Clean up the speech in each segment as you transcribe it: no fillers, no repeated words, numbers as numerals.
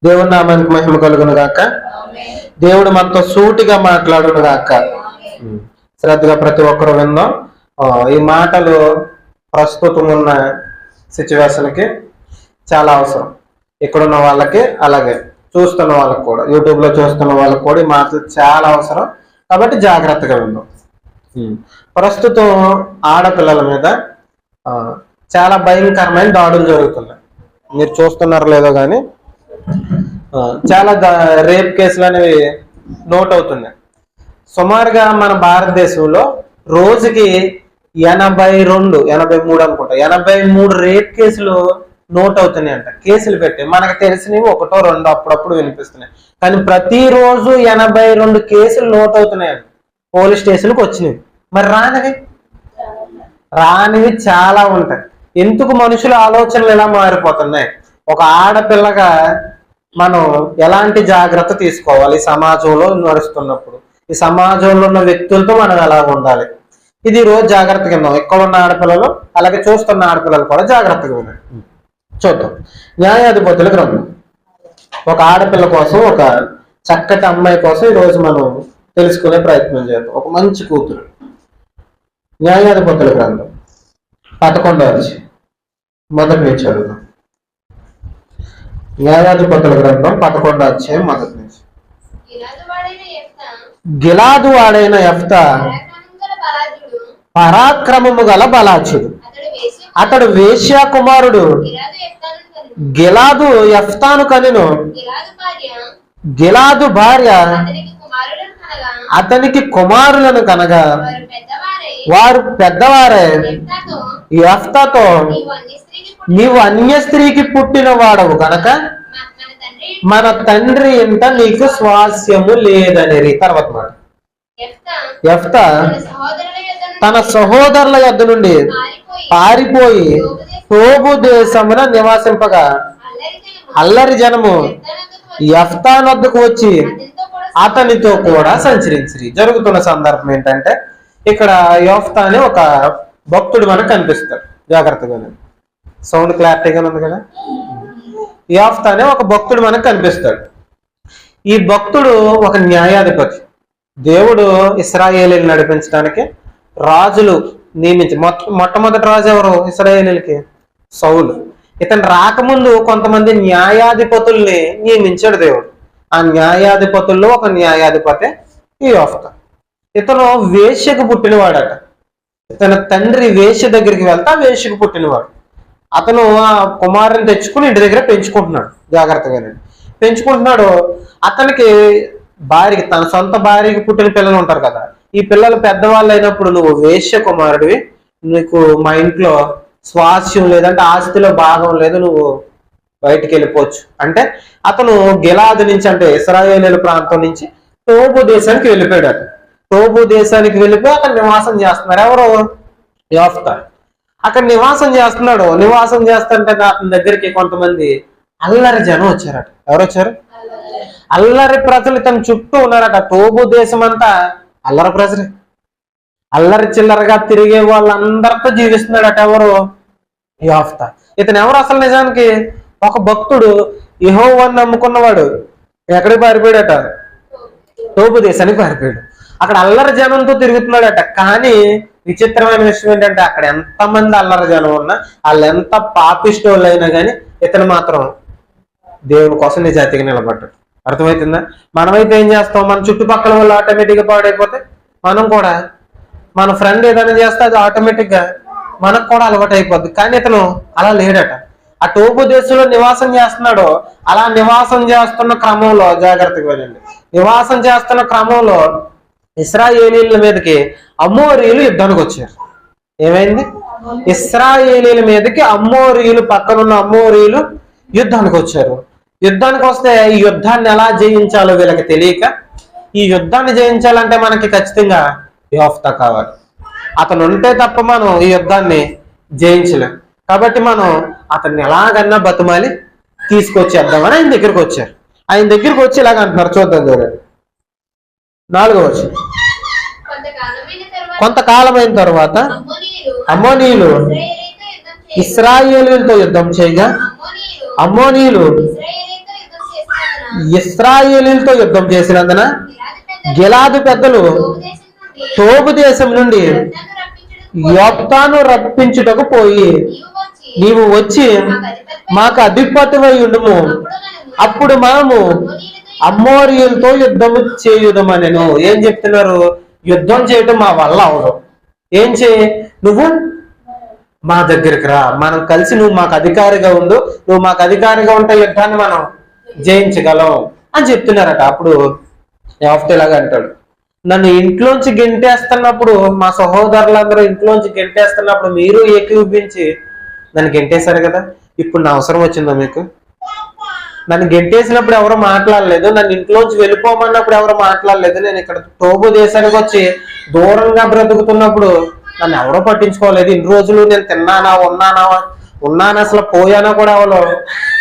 దేవుని నామానికి మహిమ కలుగును గాక. దేవుడు మనతో సూటిగా మాట్లాడును గాక. శ్రద్ధగా ప్రతి ఒక్కరు విందాం. ఈ మాటలు ప్రస్తుతం ఉన్న సిచ్యువేషన్కి చాలా అవసరం. ఇక్కడున్న వాళ్ళకి, అలాగే చూస్తున్న వాళ్ళకి కూడా, యూట్యూబ్లో చూస్తున్న వాళ్ళకి కూడా ఈ మాటలు చాలా అవసరం. కాబట్టి జాగ్రత్తగా విందాం. ప్రస్తుతం ఆడపిల్లల మీద చాలా భయంకరమైన దాడులు జరుగుతున్నాయి. మీరు చూస్తున్నారో లేదో కానీ చాలా రేప్ కేసులు అనేవి నోట్ అవుతున్నాయి. సుమారుగా మన భారతదేశంలో రోజుకి 83 అనుకుంటా, 83 రేప్ కేసులు నోట్ అవుతున్నాయి అంట. కేసులు పెట్టి మనకు తెలిసినవి 1, 2 అప్పుడప్పుడు వినిపిస్తున్నాయి. కానీ ప్రతిరోజు 82 కేసులు నోట్ అవుతున్నాయంట. పోలీస్ స్టేషన్కి వచ్చినవి. మరి రానివి చాలా ఉంటాయి. ఎందుకు మనుషుల ఆలోచనలు ఎలా మారిపోతున్నాయి? ఒక ఆడపిల్లగా మనం ఎలాంటి జాగ్రత్త తీసుకోవాలి? సమాజంలో నడుస్తున్నప్పుడు ఈ సమాజంలో ఉన్న వ్యక్తులతో మనం ఎలా ఉండాలి? ఇది రోజు జాగ్రత్తగా విన్నాం. ఇక్కడ ఉన్న ఆడపిల్లలు, అలాగే చూస్తున్న ఆడపిల్లలు కూడా జాగ్రత్తగా విన్నాం. చూద్దాం. న్యాయాధిపతుల గ్రంథం. ఒక ఆడపిల్ల కోసం, ఒక చక్కటి అమ్మాయి కోసం ఈరోజు మనం తెలుసుకునే ప్రయత్నం చేద్దాం. ఒక మంచి కూతురు. న్యాయాధిపతుల గ్రంథం 11వ అధ్యాయం మొదటి నుంచి చదువుదాం. న్యాయాధిపతుల గ్రంథం 11వ అధ్యాయం మొదటి నుంచి. గిలాదు వాడైన యెఫ్తా పరాక్రమము గల బలాచుడు. అతడు వేశ్యా కుమారుడు. గిలాదు యెఫ్తాను కనెను. గిలాదు భార్య అతనికి కుమారులను కనగా వారు పెద్దవారే యెఫ్తాతో, నీవు అన్య స్త్రీకి పుట్టిన వాడవు కనుక మన తండ్రి ఇంట నీకు స్వాస్యము లేదనేది. తర్వాత మాట. యెఫ్తా తన సహోదరుల యొద్ద నుండి పారిపోయి తోబు దేశమున నివాసింపగా అల్లరి జనము యెఫ్తా వద్దకు వచ్చి అతనితో కూడా సంచరించిరి. జరుగుతున్న సందర్భం ఏంటంటే, ఇక్కడ యెఫ్తా అనే ఒక భక్తుడు మనకు కనిపిస్తాడు. జాగ్రత్తగానే, సౌండ్ క్లారిటీగానే ఉంది కదా. యెఫ్తా అనే ఒక భక్తుడు మనకు కనిపిస్తాడు. ఈ భక్తుడు ఒక న్యాయాధిపతి. దేవుడు ఇశ్రాయేలీని నడిపించడానికి రాజులు నియమించి, మొట్టమొదటి రాజు ఎవరు ఇశ్రాయేలీలకి? సౌలు. ఇతను రాకముందు కొంతమంది న్యాయాధిపతుల్ని నియమించాడు దేవుడు. ఆ న్యాయాధిపతుల్లో ఒక న్యాయాధిపతి ఈ యెఫ్తా. ఇతను వేశ్యకు పుట్టినవాడట. ఇతని తండ్రి వేశ్య దగ్గరికి వెళ్తా వేశ్యకు పుట్టినవాడు. అతను ఆ కుమారుని తెచ్చుకుని ఇంటి దగ్గర పెంచుకుంటున్నాడు. జాగ్రత్తగానే పెంచుకుంటున్నాడు. అతనికి భార్యకి, తన సొంత భార్యకి పుట్టిన పిల్లలు ఉంటారు కదా, ఈ పిల్లలు పెద్దవాళ్ళు అయినప్పుడు నువ్వు వేశ్య కుమారుడివి, నీకు మా ఇంట్లో స్వాస్యం లేదంటే ఆస్తిలో భాగం లేదు, నువ్వు బయటికి వెళ్ళిపోవచ్చు అంటే అతను గిలాదు నుంచి, అంటే ఇశ్రాయేలీల ప్రాంతం నుంచి తోబు దేశానికి వెళ్ళిపోయాడు. తోబు దేశానికి వెళ్ళిపోయి అక్కడ నివాసం చేస్తున్నారు. ఎవరు? యెఫ్తా. అక్కడ నివాసం చేస్తున్నాడు. నివాసం చేస్తుంటే అతని దగ్గరికి కొంతమంది అల్లరి జనం వచ్చారట. ఎవరు వచ్చారు? అల్లరి ప్రజలు తన చుట్టూ ఉన్నారట. తోబు దేశం అంతా అల్లరి ప్రజలు, అల్లరి చిల్లరగా తిరిగే వాళ్ళందరితో జీవిస్తున్నాడట. ఎవరు? యెఫ్తా. ఇతను ఎవరు అసలు? నిజానికి ఒక భక్తుడు, యెహోవాను నమ్ముకున్నవాడు. ఎక్కడికి పారిపోయాడట? తోబు దేశానికి పారిపోయాడు. అక్కడ అల్లరి జనంతో తిరుగుతున్నాడట. కానీ విచిత్రమైన విషయం ఏంటంటే, అక్కడ ఎంతమంది అల్లరి జనం ఉన్నా, వాళ్ళు ఎంత పాపిష్టోళ్ళు అయినా కానీ ఇతను మాత్రం దేవుని కోసం నిజాయితీగా నిలబడ్డాడు. అర్థమవుతుందా? మనమైతే ఏం చేస్తాం? మన చుట్టుపక్కల వాళ్ళు ఆటోమేటిక్గా పాడైపోతే మనం కూడా, మన ఫ్రెండ్ ఏదైనా చేస్తే అది ఆటోమేటిక్గా మనకు కూడా అలవాటు అయిపోద్ది. కానీ ఇతను అలా లేడట. ఆ తోబు దేశంలో నివాసం చేస్తున్నాడు. అలా నివాసం చేస్తున్న క్రమంలో, జాగ్రత్తగా వెళ్ళండి, నివాసం చేస్తున్న క్రమంలో ఇశ్రాయేలీల మీదకి అమోరీయులు యుద్ధానికి వచ్చారు. ఏమైంది? ఇశ్రాయేలీల మీదకి అమోరీయులు, పక్కనున్న అమోరీయులు యుద్ధానికి వచ్చారు. యుద్ధానికి వస్తే ఈ యుద్ధాన్ని ఎలా జయించాలో వీళ్ళకి తెలియక, ఈ యుద్ధాన్ని జయించాలంటే మనకి ఖచ్చితంగా యెఫ్తా కావాలి. అతను ఉంటే తప్ప మనం ఈ యుద్ధాన్ని జయించలేం. కాబట్టి మనం అతన్ని ఎలాగన్నా బతుమాలి తీసుకొచ్చేద్దామని ఆయన దగ్గరికి వచ్చారు. ఆయన దగ్గరికి వచ్చి ఇలాగ అంటున్నారు. చూద్దాం చూడండి. 4వ వచనం. కొంతకాలమైన తర్వాత అమ్మోనీయులు ఇశ్రాయేలీయులతో యుద్ధం చేయగా అమ్మోనీయులు ఇశ్రాయేలీయులతో యుద్ధం చేసినందున గిలాదు పెద్దలు తోబు దేశం నుండి యొప్తాను రప్పించుటకు పోయి, నీవు వచ్చి మాకు అధిపతివై ఉండుము, అప్పుడు మనము అమ్మోరీయులతో యుద్ధము చేయుదమనెను. ఏం చెప్తున్నారు? యుద్ధం చేయటం మా వల్ల అవదు. ఏం చేయి, నువ్వు మా దగ్గరికి రా, మనం కలిసి నువ్వు మాకు అధికారిగా ఉండు, నువ్వు మాకు అధికారిగా ఉంటే యుద్ధాన్ని మనం జయించగలం అని చెప్తున్నారట. అప్పుడు యెఫ్తా ఇలాగా అంటాడు, నన్ను ఇంట్లోంచి గెంటేస్తున్నప్పుడు, మా సహోదరులందరూ ఇంట్లోంచి గెంటేస్తున్నప్పుడు మీరు ఏకీభవించి నన్ను గెంటేశారు కదా, ఇప్పుడు నా అవసరం వచ్చిందా మీకు? నన్ను గెంటేసినప్పుడు ఎవరు మాట్లాడలేదు, నన్ను ఇంట్లోంచి వెళ్ళిపోమన్నప్పుడు ఎవరు మాట్లాడలేదు, నేను ఇక్కడ తోబు దేశానికి వచ్చి దూరంగా బ్రతుకుతున్నప్పుడు నన్ను ఎవరో పట్టించుకోలేదు. ఇన్ని రోజులు నేను తిన్నానా, ఉన్నానా, అసలు పోయానా కూడా ఎవరు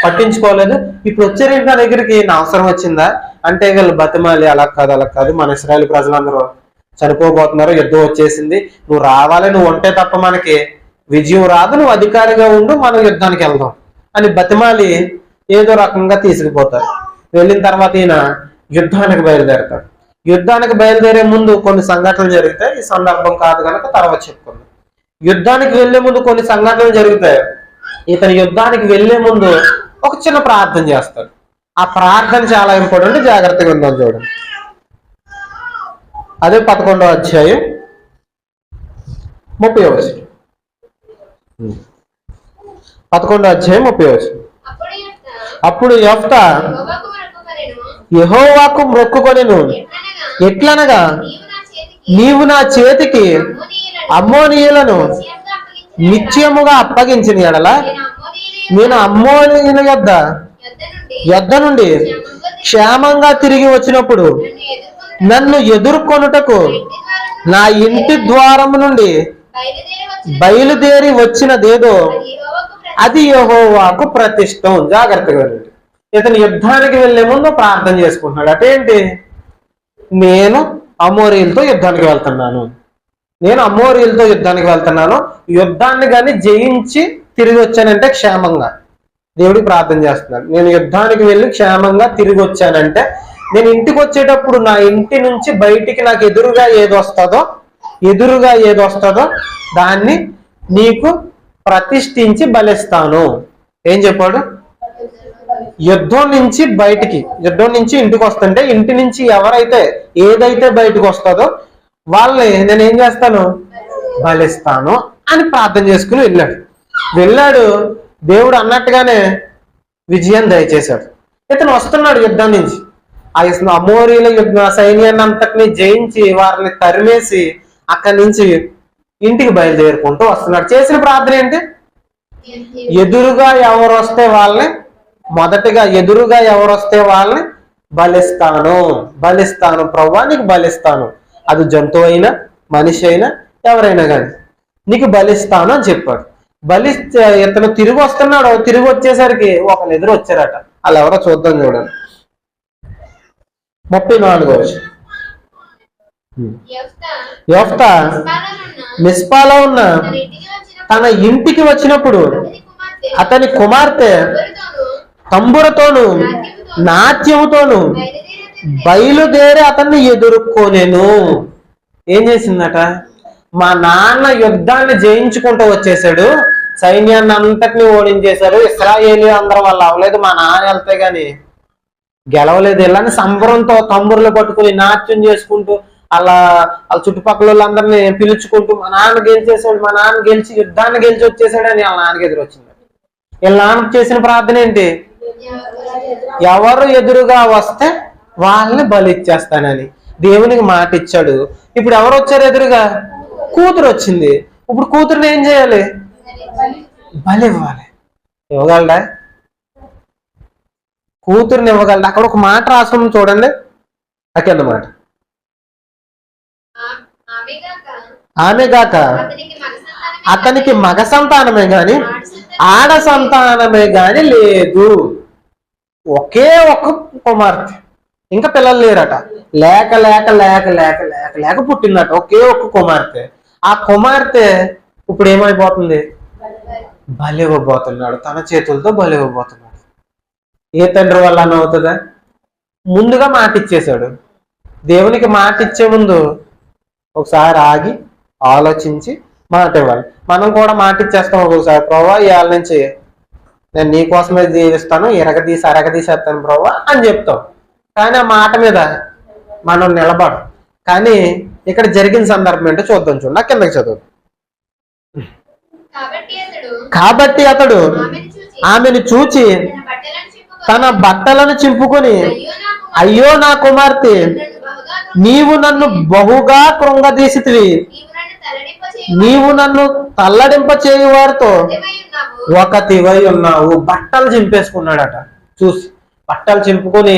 పట్టించుకోలేదు. ఇప్పుడు వచ్చారేంటి నా దగ్గరికి, నా అవసరం వచ్చిందా అంటే వీళ్ళు బతిమాలి, అలా కాదు, మన ఇశ్రాయేలు ప్రజలందరూ చనిపోబోతున్నారు, యుద్ధం వచ్చేసింది, నువ్వు రావాలి, నువ్వు ఉంటే తప్ప మనకి విజయం రాదు, నువ్వు అధికారిగా ఉండు, మనం యుద్ధానికి వెళ్దాం అని బతిమాలి ఏదో రకంగా తీసుకుపోతారు. వెళ్ళిన తర్వాత ఈయన యుద్ధానికి బయలుదేరతాడు. యుద్ధానికి బయలుదేరే ముందు కొన్ని సంఘటనలు జరుగుతాయి. ఈ సందర్భం కాదు కనుక తర్వాత చెప్పుకుందాం. యుద్ధానికి వెళ్లే ముందు కొన్ని సంఘటనలు జరుగుతాయి. ఇతను యుద్ధానికి వెళ్లే ముందు ఒక చిన్న ప్రార్థన చేస్తాడు. ఆ ప్రార్థన చాలా ఇంపార్టెంట్, జాగ్రత్తగా ఉందాం చూడండి. అదే 11వ అధ్యాయం 30వ వచనం. 11వ అధ్యాయం 30వ వచనం. అప్పుడు యెఫ్తా యెహోవాకు మొక్కుకొనెను, ఎట్లనగా నీవు నా చేతికి అమ్మోనీయులను నిశ్చయముగా అప్పగించిన ఎడల నేను అమ్మోనీయుల యొద్ద నుండి క్షేమంగా తిరిగి వచ్చినప్పుడు నన్ను ఎదుర్కొనుటకు నా ఇంటి ద్వారము నుండి బయలుదేరి వచ్చినదేదో అది యెహోవాకు ప్రతిష్టం. జాగ్రత్తగా వినండి. ఇతను యుద్ధానికి వెళ్లే ముందు ప్రార్థన చేసుకుంటున్నాడు. అటేంటి, నేను అమోరీయులతో యుద్ధానికి వెళ్తున్నాను, యుద్ధాన్ని కానీ జయించి తిరిగి వచ్చానంటే క్షేమంగా, దేవుడికి ప్రార్థన చేస్తున్నాడు. నేను యుద్ధానికి వెళ్ళి క్షేమంగా తిరిగి వచ్చానంటే, నేను ఇంటికి వచ్చేటప్పుడు నా ఇంటి నుంచి బయటికి నాకు ఎదురుగా ఏది వస్తుందో దాన్ని నీకు ప్రతిష్ఠించి బలిస్తాను. ఏం చెప్పాడు? యుద్ధం నుంచి ఇంటికి వస్తుంటే, ఇంటి నుంచి ఏదైతే బయటకు వస్తుందో వాళ్ళని నేను ఏం చేస్తాను, బలిస్తాను అని ప్రార్థన చేసుకుని వెళ్ళాడు. దేవుడు అన్నట్టుగానే విజయం దయచేశాడు. ఇతను వస్తున్నాడు యుద్ధం నుంచి, ఆ అమోరీల సైన్యాన్ని అంతటిని జయించి వారిని తరిమేసి అక్కడి నుంచి ఇంటికి బయలుదేరుకుంటూ వస్తున్నాడు. చేసిన ప్రార్థన ఏంటి? ఎదురుగా ఎవరు వస్తే వాళ్ళని బలిస్తాను ప్రభువా, నీకు బలిస్తాను. అది జంతువు అయినా మనిషి అయినా ఎవరైనా కానీ నీకు బలిస్తాను అని చెప్పాడు. బలిస్తే ఇతను తిరిగి వస్తున్నాడు. తిరిగి వచ్చేసరికి ఒకళ్ళు ఎదురు వచ్చారట. వాళ్ళు ఎవరో చూద్దాం చూడండి. 34వ వచనం. యెఫ్తా మిస్పాలో ఉన్న తన ఇంటికి వచ్చినప్పుడు అతని కుమార్తె తంబురతోను నాట్యముతోను బయలుదేరి అతన్ని ఎదుర్కొనేను. ఏం చేసిందట? మా నాన్న యుద్ధాన్ని జయించుకుంటూ వచ్చేసాడు, సైన్యాన్ని అంతటిని ఓడించేశారు, ఇశ్రాయేలీ అందరూ వాళ్ళు అవ్వలేదు, మా నాన్న వెళ్తే గాని గెలవలేదు. ఇలాని సంబరంతో తంబుర్లు పట్టుకుని నాట్యం చేసుకుంటూ అలా వాళ్ళ చుట్టుపక్కల వాళ్ళందరినీ పిలుచుకుంటూ మా నాన్న గెలిచి యుద్ధాన్ని గెలిచి వచ్చేసాడని వాళ్ళ నాన్నకి ఎదురు వచ్చింది. వీళ్ళ నాన్న చేసిన ప్రార్థన ఏంటి? ఎవరు ఎదురుగా వస్తే వాళ్ళని బలిచ్చేస్తానని దేవునికి మాట ఇచ్చాడు. ఇప్పుడు ఎవరు వచ్చారు ఎదురుగా? కూతురు వచ్చింది. ఇప్పుడు కూతురుని ఏం చేయాలి? బలి ఇవ్వాలి. ఇవ్వగలడా? కూతురుని ఇవ్వగలడా? అక్కడ ఒక మాట రాసుకుని చూడండి. అన్నమాట, ఆమె గాక అతనికి మగ సంతానమే గాని ఆడ సంతానమే గాని లేదు. ఒకే ఒక కుమార్తె, ఇంకా పిల్లలు లేరట. లేక లేక లేక లేక లేక లేక పుట్టిందట ఒకే ఒక్క కుమార్తె. ఆ కుమార్తె ఇప్పుడు ఏమైపోతుంది? బలి ఇవ్వబోతున్నాడు, తన చేతులతో బలి ఇవ్వబోతున్నాడు. ఏ తండ్రి వల్ల అవుతుందా? ముందుగా మాట ఇచ్చేశాడు. దేవునికి మాట ఇచ్చే ముందు ఒకసారి ఆగి ఆలోచించి మాట ఇవ్వాలి. మనం కూడా మాట ఇచ్చేస్తాం ఒక్కొక్కసారి, ప్రభువా ఇవాళ నుంచి నేను నీ కోసమే జీవిస్తాను, అరగదీసేస్తాను ప్రభువా అని చెప్తాం. కానీ ఆ మాట మీద మనం నిలబడం. కానీ ఇక్కడ జరిగిన సందర్భం ఏంటో చూద్దాం. చూడండి, నా కిందకి చదువు. కాబట్టి అతడు ఆమెను చూచి తన బట్టలను చింపుకొని, అయ్యో నా కుమార్తె, నీవు నన్ను బహుగా కృంగదీసితివి, నీవు నన్ను తల్లడింప చేయు వారితో ఒకతివై ఉన్నావు. బట్టలు చింపేసుకున్నాడట. చూసి బట్టలు చింపుకొని,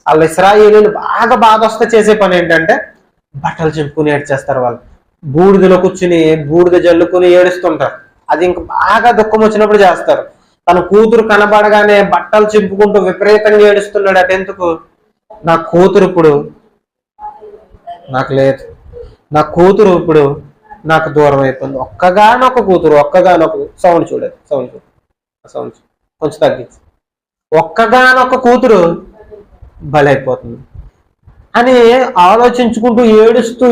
వాళ్ళ ఇశ్రాయేలీయులు బాగా బాధొస్తే చేసే పని ఏంటంటే బట్టలు చింపుకుని ఏడ్చేస్తారు. వాళ్ళు బూడిదలో కూర్చుని బూడిద జల్లుకుని ఏడుస్తుంటారు. అది ఇంక బాగా దుఃఖం వచ్చినప్పుడు చేస్తారు. తన కూతురు కనబడగానే బట్టలు చింపుకుంటూ విపరీతంగా ఏడుస్తున్నాడు. అటు ఎందుకు? నా కూతురు ఇప్పుడు నాకు లేదు, నా కూతురు ఇప్పుడు నాకు దూరం అయిపోయింది. ఒక్కగానొక్క కూతురు, ఒక్కగానొక్క సౌండ్ చూడదు, సౌండ్ కొంచెం తగ్గించి, ఒక్కగానొక్క కూతురు బలైపోతుంది అని ఆలోచించుకుంటూ ఏడుస్తూ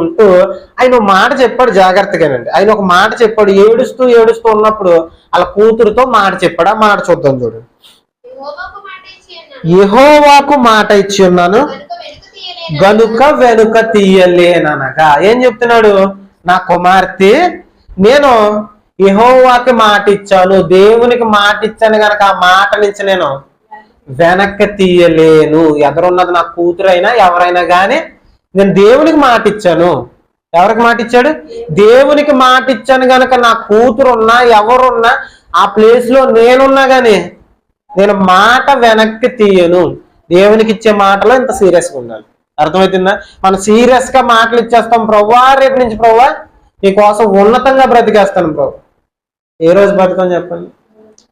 ఉంటూ ఆయన ఒక మాట చెప్పాడు. జాగ్రత్తగానండి, ఆయన ఒక మాట చెప్పాడు. ఏడుస్తూ ఉన్నప్పుడు వాళ్ళ కూతురుతో మాట చెప్పాడు. ఆ మాట చూద్దాం చూడండి. యెహోవాకు మాట ఇచ్చి ఉన్నాను గనుక వెనుక తీయలేననగా. ఏం చెప్తున్నాడు? నా కుమార్తె, నేను యెహోవాకి మాట ఇచ్చాను, దేవునికి మాట ఇచ్చాను గనక ఆ మాట నుంచి నేను వెనక్కి తీయలేను. ఎదురున్నది నా కూతురైనా ఎవరైనా కానీ నేను దేవునికి మాట ఇచ్చాను. ఎవరికి మాట ఇచ్చాడు? దేవునికి మాట ఇచ్చాను గనక నా కూతురున్నా ఎవరున్నా ఆ ప్లేస్ లో నేనున్నా గాని నేను మాట వెనక్కి తీయను. దేవునికి ఇచ్చే మాటలో ఇంత సీరియస్గా ఉండాలి. అర్థమవుతుందా? మనం సీరియస్ గా మాటలు ఇచ్చేస్తాం. ప్రభువా రేపు నుంచి ప్రభువా నీకోసం ఉన్నతంగా బ్రతికేస్తాను ప్రభు. ఏ రోజు బ్రతకని చెప్పండి?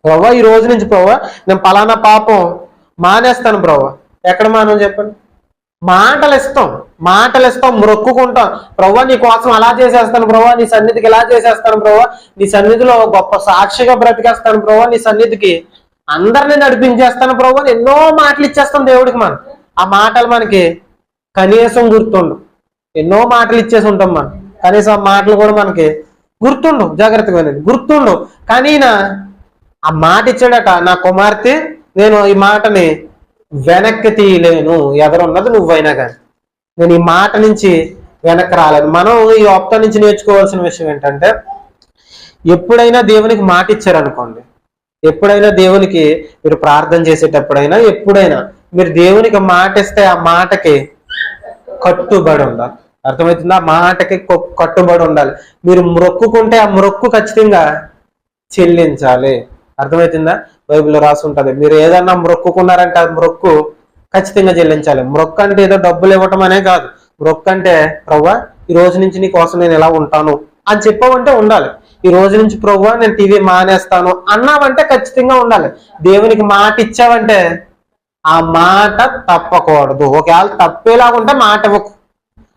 ప్రభువా ఈ రోజు నుంచి ప్రభువా నేను పలానా పాపం మానేస్తాను ప్రభువా. ఎక్కడ మానం చెప్పండి? మాటలు ఇస్తాం, మొక్కుకుంటాం. ప్రభువా నీ కోసం అలా చేసేస్తాను ప్రభువా, నీ సన్నిధికి ఇలా చేసేస్తాను ప్రభువా, నీ సన్నిధిలో గొప్ప సాక్షిగా బ్రతికేస్తాను ప్రభువా, నీ సన్నిధికి అందరినీ నడిపించేస్తాను ప్రభువా. ఎన్నో మాటలు ఇచ్చేస్తాం దేవుడికి. మనం ఆ మాటలు మనకి కనీసం గుర్తుండు. ఎన్నో మాటలు ఇచ్చేసి ఉంటాం మనం, కనీసం ఆ మాటలు కూడా మనకి గుర్తుండు. జాగ్రత్తగా గుర్తుండు. కానీ ఆ మాట ఇచ్చాడట, నా కుమార్తె నేను ఈ మాటని వెనక్కి తీయలేను. ఎదురున్నది నువ్వైనా కానీ నేను ఈ మాట నుంచి వెనక్కి రాలేను. మనం ఈ ఒక్క నుంచి నేర్చుకోవాల్సిన విషయం ఏంటంటే, ఎప్పుడైనా దేవునికి మాట ఇచ్చారనుకోండి, ఎప్పుడైనా దేవునికి మీరు ప్రార్థన చేసేటప్పుడైనా ఎప్పుడైనా మీరు దేవునికి మాట ఇస్తే ఆ మాటకి కట్టుబడి ఉండాలి. అర్థమవుతుందా? ఆ మాటకి కట్టుబడి ఉండాలి. మీరు మొక్కుకుంటే ఆ మొక్కు ఖచ్చితంగా చెల్లించాలి. అర్థమవుతుందా? బైబిల్లో రాసి ఉంటుంది. మీరు ఏదన్నా మొక్కుకున్నారంటే ఆ మొక్కు ఖచ్చితంగా చెల్లించాలి. మొక్కు అంటే ఏదో డబ్బులు ఇవ్వటం అనే కాదు. మొక్కు అంటే ప్రభువా ఈ రోజు నుంచి నీ కోసం నేను ఎలా ఉంటాను అని చెప్పావంటే ఉండాలి. ఈ రోజు నుంచి ప్రభువా నేను టీవీ మానేస్తాను అన్నావంటే ఖచ్చితంగా ఉండాలి. దేవునికి మాట ఇచ్చావంటే ఆ మాట తప్పకూడదు. ఒకవేళ తప్పేలాగుంటే మాట ఇవ్వకు.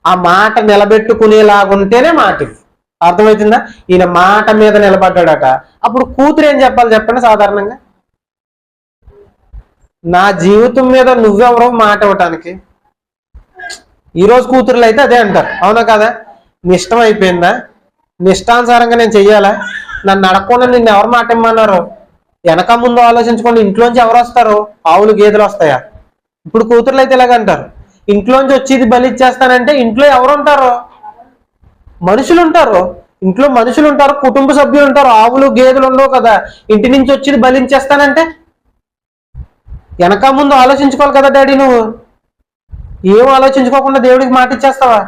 ఆ మాట నిలబెట్టుకునేలాగుంటేనే మాట ఇవ్వు. అర్థమవుతుందా? ఈయన మాట మీద నిలబడ్డాడట. అప్పుడు కూతురు ఏం చెప్పాలి చెప్పండి? సాధారణంగా నా జీవితం మీద నువ్వెవరో మాట ఇవ్వటానికి. ఈరోజు కూతురులు అయితే అదే అంటారు, అవునా కదా? నీ ఇష్టం అయిపోయిందా? నీ ఇష్టానుసారంగా నేను చెయ్యాలా? నన్ను అడగకుండా నిన్ను ఎవరు మాట ఇమ్మన్నారు? వెనక ముందు ఆలోచించుకోండి. ఇంట్లోంచి ఎవరు వస్తారు? ఆవులు గేదెలు వస్తాయా? ఇప్పుడు కూతురులు అయితే ఇలాగంటారు, ఇంట్లోంచి వచ్చి ఇది బలి ఇచ్చేస్తానంటే ఇంట్లో ఎవరు ఉంటారు? మనుషులు ఉంటారు. ఇంట్లో మనుషులు ఉంటారు, కుటుంబ సభ్యులు ఉంటారు. ఆవులు గేదెలు ఉండవు కదా. ఇంటి నుంచి వచ్చి బలించేస్తానంటే వెనక ముందు ఆలోచించుకోవాలి కదా డాడీ. నువ్వు ఏం ఆలోచించుకోకుండా దేవుడికి మాట ఇచ్చేస్తావా?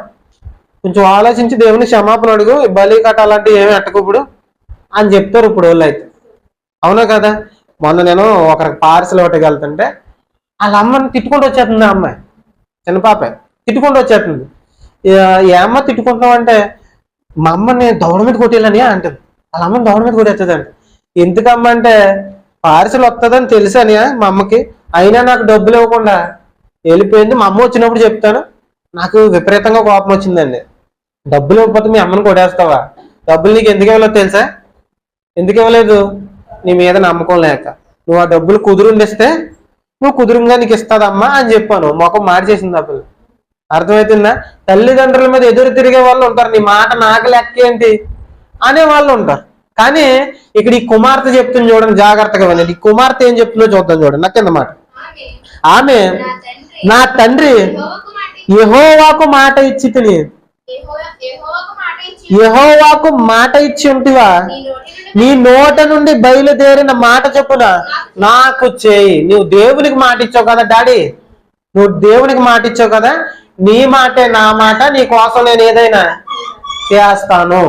కొంచెం ఆలోచించి దేవుని క్షమాపణ అడుగు. బలి కట్ట అలాంటివి ఏమి ఎట్టకు ఇప్పుడు అని చెప్తారు ఇప్పుడు వాళ్ళు అయితే, అవునా కదా? మొన్న నేను ఒకరికి పార్సల్ ఒకటికి వెళ్తుంటే వాళ్ళ అమ్మని తిట్టుకుంటూ వచ్చేస్తుంది. ఆ అమ్మాయి చిన్న పాప తిట్టుకుంటూ వచ్చేస్తుంది. ఏ అమ్మ తిట్టుకుంటాం అంటే మా అమ్మని దౌడ మీద కొట్టేయాలని అంటుంది. వాళ్ళ అమ్మని దౌడ మీద కొట్టేస్తుందండి. ఎందుకమ్మ అంటే పార్సల్ వస్తుందని తెలుసని మా అమ్మకి, అయినా నాకు డబ్బులు ఇవ్వకుండా వెళ్ళిపోయింది. మా అమ్మ వచ్చినప్పుడు చెప్తాను. నాకు విపరీతంగా కోపం వచ్చిందండి. డబ్బులు ఇవ్వకపోతే మీ అమ్మని కొట్టేస్తావా? డబ్బులు నీకు ఎందుకు ఇవ్వలేదు తెలుసా? ఎందుకు ఇవ్వలేదు? నీ మీద నమ్మకం లేక. నువ్వు ఆ డబ్బులు కుదురుండిస్తే నువ్వు కుదురుగా నీకు ఇస్తుందమ్మా అని చెప్పాను. మొఖం మార్చేసింది ఆ పిల్ల. అర్థమవుతుందా? తల్లిదండ్రుల మీద ఎదురు తిరిగే వాళ్ళు ఉంటారు, నీ మాట నాకు లెక్క ఏంటి అనే వాళ్ళు ఉంటారు. కానీ ఇక్కడ ఈ కుమార్తె చెప్తుంది చూడండి, జాగ్రత్తగా వినండి. ఈ కుమార్తె ఏం చెప్తుందో చూద్దాం చూడండి. నాకింద మాట, ఆమె నా తండ్రి యెహోవాకు మాట ఇచ్చి తిని, యెహోవాకు మాట ఇచ్చి ఉంటివా, నీ నోట నుండి బయలుదేరిన మాట చొప్పున నాకు చేయి. నువ్వు దేవునికి మాట ఇచ్చావు కదా డాడీ, నువ్వు దేవునికి మాట ఇచ్చావు కదా, నీ మాటే నా మాట, నీ కోసం నేను ఏదైనా చేస్తాను.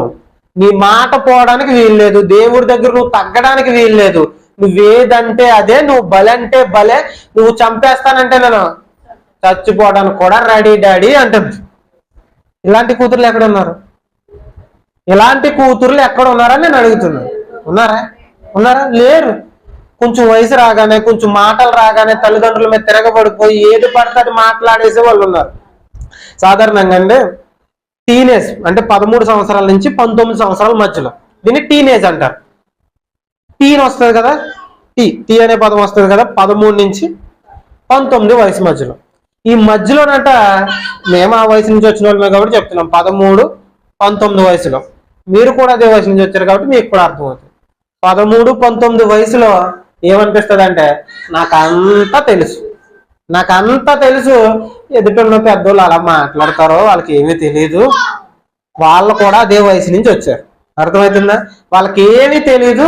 నీ మాట పోవడానికి వీల్లేదు, దేవుడి దగ్గర నువ్వు తగ్గడానికి వీల్లేదు. నువ్వేదంటే అదే, నువ్వు బలంటే బలే, నువ్వు చంపేస్తానంటే నేను చచ్చిపోవడానికి కూడా రెడీ డాడీ అంటుంది. ఇలాంటి కూతుర్లు ఎక్కడ ఉన్నారు? ఇలాంటి కూతుర్లు ఎక్కడ ఉన్నారని నేను అడుగుతున్నాను. ఉన్నారా? ఉన్నారా? లేరు. కొంచెం వయసు రాగానే, కొంచెం మాటలు రాగానే తల్లిదండ్రుల మీద తిరగబడిపోయి ఏది పడితే అది మాట్లాడేసే వాళ్ళు ఉన్నారు. సాధారణంగా అంటే టీనేజ్ అంటే 13 సంవత్సరాల నుంచి 19 సంవత్సరాల మధ్యలో దీన్ని టీనేజ్ అంటారు. టీన్ వస్తుంది కదా, టీ అనే పదం వస్తుంది కదా, 13 నుంచి 19 వయసు మధ్యలో. ఈ మధ్యలోనట మేము ఆ వయసు నుంచి వచ్చిన వాళ్ళమే కాబట్టి చెప్తున్నాం. 13, 19 వయసులో, మీరు కూడా అదే వయసు నుంచి వచ్చారు కాబట్టి మీకు కూడా అర్థమవుతుంది. 13, 19 వయసులో ఏమనిపిస్తుంది అంటే, నాకంతా తెలుసు, నాకంతా తెలుసు. ఎదుటిన్న పెద్దోళ్ళు అలా మాట్లాడతారో వాళ్ళకి ఏమీ తెలియదు, వాళ్ళు కూడా అదే వయసు నుంచి వచ్చారు. అర్థమవుతుందా? వాళ్ళకి ఏమీ తెలియదు,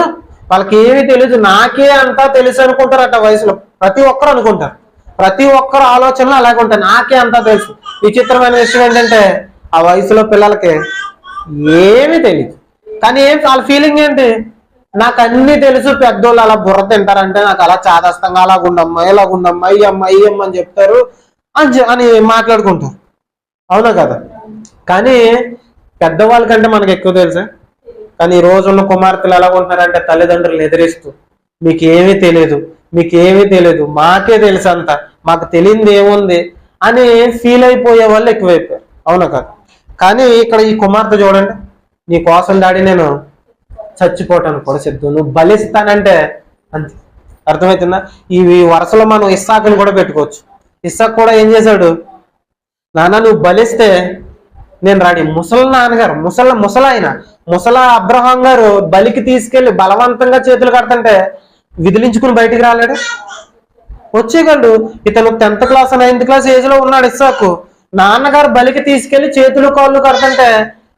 వాళ్ళకి ఏమీ తెలియదు, నాకే అంతా తెలుసు అనుకుంటారు అట్ట వయసులో. ప్రతి ఒక్కరు అనుకుంటారు, ప్రతి ఒక్కరు ఆలోచనలు అలాగే ఉంటాయి, నాకే అంతా తెలుసు. విచిత్రమైన విషయం ఏంటంటే ఆ వయసులో పిల్లలకి ఏమీ తెలియదు. కానీ వాళ్ళ ఫీలింగ్ ఏంటి, నాకు అన్ని తెలుసు, పెద్దోళ్ళు అలా బుర్ర తింటారంటే నాకు అలా చాదస్తంగా అలాగుండమ్మా, ఇలాగుండమ్మా, అయ్యమ్మ అయ్యమ్మ అని చెప్తారు అని మాట్లాడుకుంటారు. అవునా కదా? కానీ పెద్దవాళ్ళ కంటే మనకు ఎక్కువ తెలుసా? కానీ ఈ రోజున్న కుమార్తెలు ఎలా ఉంటున్నారంటే తల్లిదండ్రులను ఎదిరిస్తూ, మీకు ఏమీ తెలియదు, మీకు ఏమీ తెలియదు, మాకే తెలుసు అంత, మాకు తెలియంది ఏముంది అని ఫీల్ అయిపోయే వాళ్ళు ఎక్కువైపోయారు. అవునా కదా? కానీ ఇక్కడ ఈ కుమార్తె చూడండి, నీ కోసం డాడీ నేను చచ్చిపోవటానికి కూడా సిద్ధం, నువ్వు బలిస్తానంటే అంతే. అర్థమవుతుందా? ఈ వరుసలో మనం ఇస్సాకుని కూడా పెట్టుకోవచ్చు. ఇస్సాకు కూడా ఏం చేశాడు, నాన్న నువ్వు బలిస్తే నేను రెడీ. నాన్నగారు ముసలా అబ్రహాం గారు బలికి తీసుకెళ్లి బలవంతంగా చేతులు కడుతుంటే విదిలించుకుని బయటికి రాలేడు, వచ్చేయగలడు. ఇతను 10th class 9th class age లో ఉన్నాడు ఇస్సాకు. నాన్నగారు బలికి తీసుకెళ్లి చేతులు కాళ్ళు కడుతుంటే